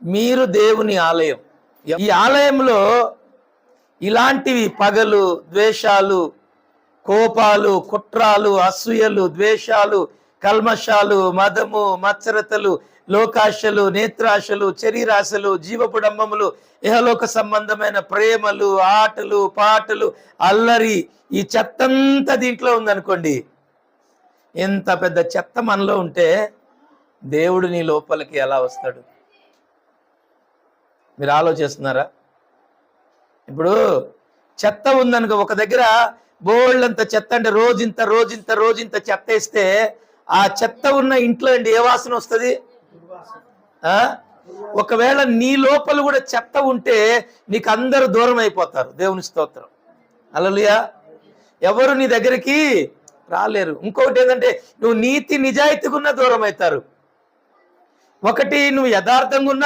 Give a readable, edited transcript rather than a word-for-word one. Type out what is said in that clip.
మీరు దేవుని ఆలయం. ఈ ఆలయంలో ఇలాంటివి పగలు, ద్వేషాలు, కోపాలు, కుట్రాలు, అసూయలు, ద్వేషాలు, కల్మషాలు, మదము, మత్సరతలు, లోకాశలు, నేత్రాశలు, శరీరాశలు, జీవపుడంబములు, ఇహలోక సంబంధమైన ప్రేమలు, ఆటలు, పాటలు, అల్లరి, ఈ చెత్తంతా దీంట్లో ఉందనుకోండి. ఎంత పెద్ద చెత్త మనలో ఉంటే దేవుడు నీ లోపలికి ఎలా వస్తాడు? మీరు ఆలోచిస్తున్నారా? ఇప్పుడు చెత్త ఉందనుకో, ఒక దగ్గర బోళ్ళంత చెత్త, అంటే రోజింత చెత్త వేస్తే ఆ చెత్త ఉన్న ఇంట్లో అండి ఏ వాసన వస్తుంది? ఒకవేళ నీ లోపల కూడా చెత్త ఉంటే నీకు అందరూ దూరం అయిపోతారు. దేవుని స్తోత్రం. హల్లెలూయా. ఎవరు నీ దగ్గరికి రాలేరు. ఇంకొకటి ఏంటంటే నువ్వు నీతి నిజాయితీగా ఉన్న దూరం అవుతారు. ఒకటి నువ్వు యథార్థంగా ఉన్నా